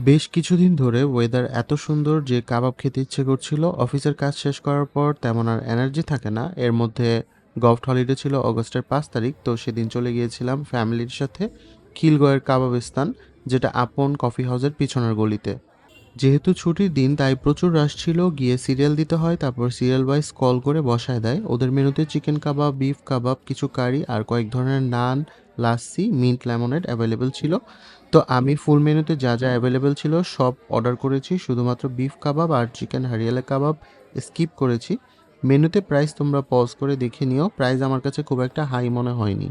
বেশ কিছুদিন ধরে ওয়েদার এত সুন্দর যে কাবাব খেতে ইচ্ছে করছিল। অফিসের কাজ শেষ করার পর তেমন আর এনার্জি থাকে না। এর মধ্যে গভট হলিডে ছিল অগস্টের 5 তারিখ, তো সেদিন চলে গিয়েছিলাম ফ্যামিলির সাথে খিলগয়ের কাবাবিস্তান, যেটা আপন কফি হাউসের পিছনের গলিতে। যেহেতু ছুটির দিন তাই প্রচুর রাশ ছিল, গিয়ে সিরিয়াল দিতে হয়, তারপর সিরিয়াল ওয়াইজ কল করে বসায় দেয়। ওদের মেনুতে চিকেন কাবাব, বিফ কাবাব, কিছু কারি আর কয়েক ধরনের নান, লাচ্ছি, মিন্ট লেমনেড অ্যাভেলেবেল ছিল। তো আমি ফুল মেনুতে যা যা অ্যাভেলেবেল ছিল সব অর্ডার করেছি, শুধুমাত্র বিফ কাবাব আর চিকেন হারিয়ালা কাবাব স্কিপ করেছি। মেনুতে প্রাইস তোমরা পজ করে দেখে নিও, প্রাইস আমার কাছে খুব একটা হাই মনে হয়নি।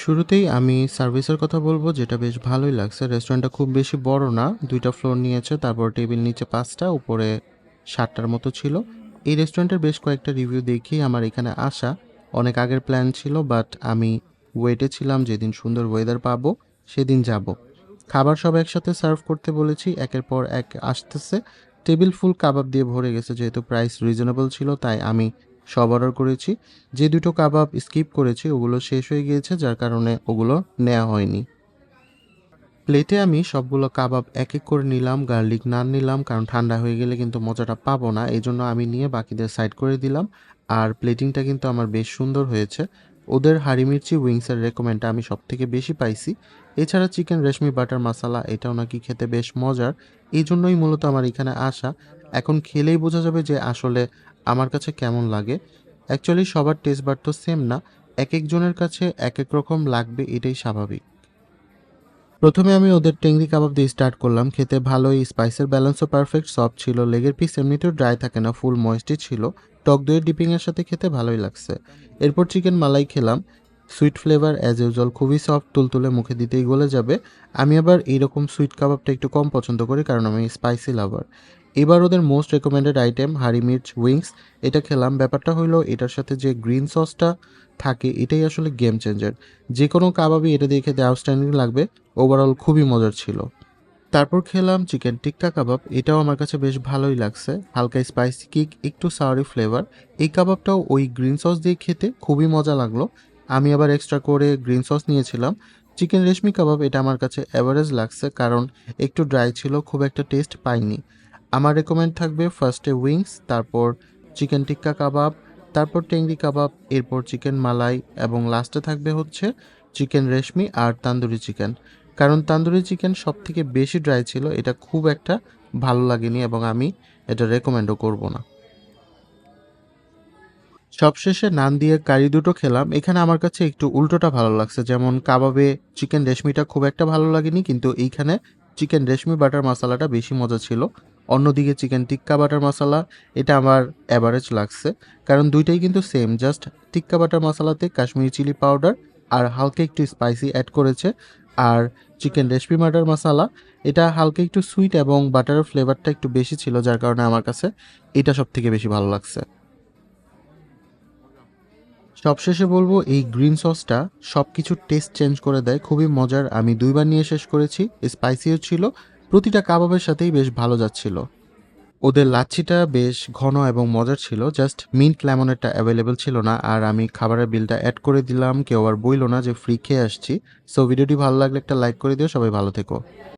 শুরুতেই আমি সার্ভিসের কথা বলবো, যেটা বেশ ভালোই লাগছে। রেস্টুরেন্টটা খুব বেশি বড় না, 2টা ফ্লোর নিয়েছে, তারপর টেবিল নিচে 5টা, উপরে 7টার মতো ছিল। এই রেস্টুরেন্টের বেশ কয়েকটা রিভিউ দেখি আমার এখানে আসা। অনেক আগের প্ল্যান ছিল, বাট আমি ওয়েটে ছিলাম যেদিন সুন্দর ওয়েদার পাবো সেদিন যাব। খাবার সব একসাথে সার্ভ করতে বলেছি, একের পর এক আসতেছে। টেবিল ফুল কাবাব দিয়ে ভরে গেছে, যেহেতু প্রাইস রিজনেবল ছিল তাই আমি সব অর্ডার করেছি। যে দুটো কাবাব স্কিপ করেছি ওগুলো শেষ হয়ে গিয়েছে, যার কারণে ওগুলো নেওয়া হয়নি। প্লেটে আমি সবগুলো কাবাব এক এক করে নিলাম, গার্লিক নান নিলাম, কারণ ঠান্ডা হয়ে গেলে কিন্তু মজাটা পাবো না, এই জন্য আমি নিয়ে বাকিদের সাইড করে দিলাম। আর প্লেটিংটা কিন্তু আমার বেশ সুন্দর হয়েছে। ওদের হাঁড়ি মির্চি উইংসের রেকমেন্ডটা আমি সব থেকে বেশি পাইছি। এছাড়া চিকেন রেশমি বাটার মশালা, এটাও নাকি খেতে বেশ মজার। এই জন্যই মূলত আমার এখানে আসা। এখন খেলেই বোঝা যাবে যে আসলে আমার কাছে কেমন লাগে। অ্যাকচুয়ালি সবার টেস্ট বার তো সেম না, এক একজনের কাছে এক এক রকম লাগবে, এটাই স্বাভাবিক। প্রথমে আমি ওদের টেংরি কাবাব দিয়ে স্টার্ট করলাম। খেতে ভালোই, স্পাইসের ব্যালেন্সও পারফেক্ট, সফট ছিল। লেগের পিস এমনিতেও ড্রাই থাকে না, ফুল ময়েস্টি ছিল। টক দইয়ের ডিপিংয়ের সাথে খেতে ভালোই লাগছে। এরপর চিকেন মালাই খেলাম। সুইট ফ্লেভার অ্যাজ ইউজুয়াল, খুবই সফট, তুলতুলে, মুখে দিতেই গলে যাবে। আমি আবার এইরকম সুইট কাবাবটা একটু কম পছন্দ করি, কারণ আমি স্পাইসি লাভার। এবার ওদের মোস্ট রেকমেন্ডেড আইটেম হাঁড়ি মির্চ উইংস, এটা খেলাম। ব্যাপারটা হইলো এটার সাথে যে গ্রিন সসটা থাকে এটাই আসলে গেম চেঞ্জার। যে কোনো কাবাবই এটা দিয়ে খেতে আউটস্ট্যান্ডিং লাগবে। ওভারঅল খুবই মজার ছিল। তারপর খেলাম চিকেন টিক্কা কাবাব, এটাও আমার কাছে বেশ ভালোই লাগছে। হালকা স্পাইসি কিক, একটু সাওয়ারি ফ্লেভার। এই কাবাবটাও ওই গ্রিন সস দিয়ে খেতে খুবই মজা লাগলো। আমি আবার এক্সট্রা করে গ্রিন সস নিয়েছিলাম। চিকেন রেশমি কাবাব, এটা আমার কাছে অ্যাভারেজ লাগছে, কারণ একটু ড্রাই ছিল, খুব একটা টেস্ট পাইনি। আমার রেকমেন্ড থাকবে ফার্স্টে উইংস, তারপর চিকেন টিক্কা কাবাব, তারপর টেংরি কাবাব, এরপর চিকেন মালাই, এবং লাস্টে থাকবে হচ্ছে চিকেন রেশমি আর তান্দুরি চিকেন। কারণ তান্দুরি চিকেন সব থেকে বেশি ড্রাই ছিল, এটা খুব একটা ভালো লাগেনি এবং আমি এটা রেকমেন্ডও করব না। সবশেষে নান দিয়ে কারি দুটো খেলাম। এখানে আমার কাছে একটু উল্টোটা ভালো লাগছে, যেমন কাবাবে চিকেন রেশমিটা খুব একটা ভালো লাগেনি, কিন্তু এইখানে চিকেন রেশমি বাটার মশলাটা বেশি মজা ছিল। অন্যদিকে চিকেন টিক্কা বাটার মশলা, এটা আমার অ্যাভারেজ লাগছে, কারণ দুইটাই কিন্তু সেম, জাস্ট টিক্কা বাটার মশলাতে কাশ্মীরি চিলি পাউডার আর হালকা একটু স্পাইসি অ্যাড করেছে। আর চিকেন রেশমি বাটার মশলা, এটা হালকা একটু সুইট এবং বাটারের ফ্লেভারটা একটু বেশি ছিল, যার কারণে আমার কাছে এটা সব থেকে বেশি ভালো লাগছে। সবশেষে বলবো এই গ্রিন সসটা সব কিছুর টেস্ট চেঞ্জ করে দেয়, খুবই মজার। আমি 2বার নিয়ে শেষ করেছি, স্পাইসিও ছিল, প্রতিটা কাবাবের সাথেই বেশ ভালো যাচ্ছিল। ওদের লাচ্ছিটা বেশ ঘন এবং মজার ছিল, জাস্ট মিন্ট লেমনেডটা অ্যাভেলেবেল ছিল না। আর আমি খাবারের বিলটা অ্যাড করে দিলাম, কেউ আর বইল না যে ফ্রি খেয়ে আসছি। সো ভিডিওটি ভালো লাগলে একটা লাইক করে দিও, সবাই ভালো থেকো।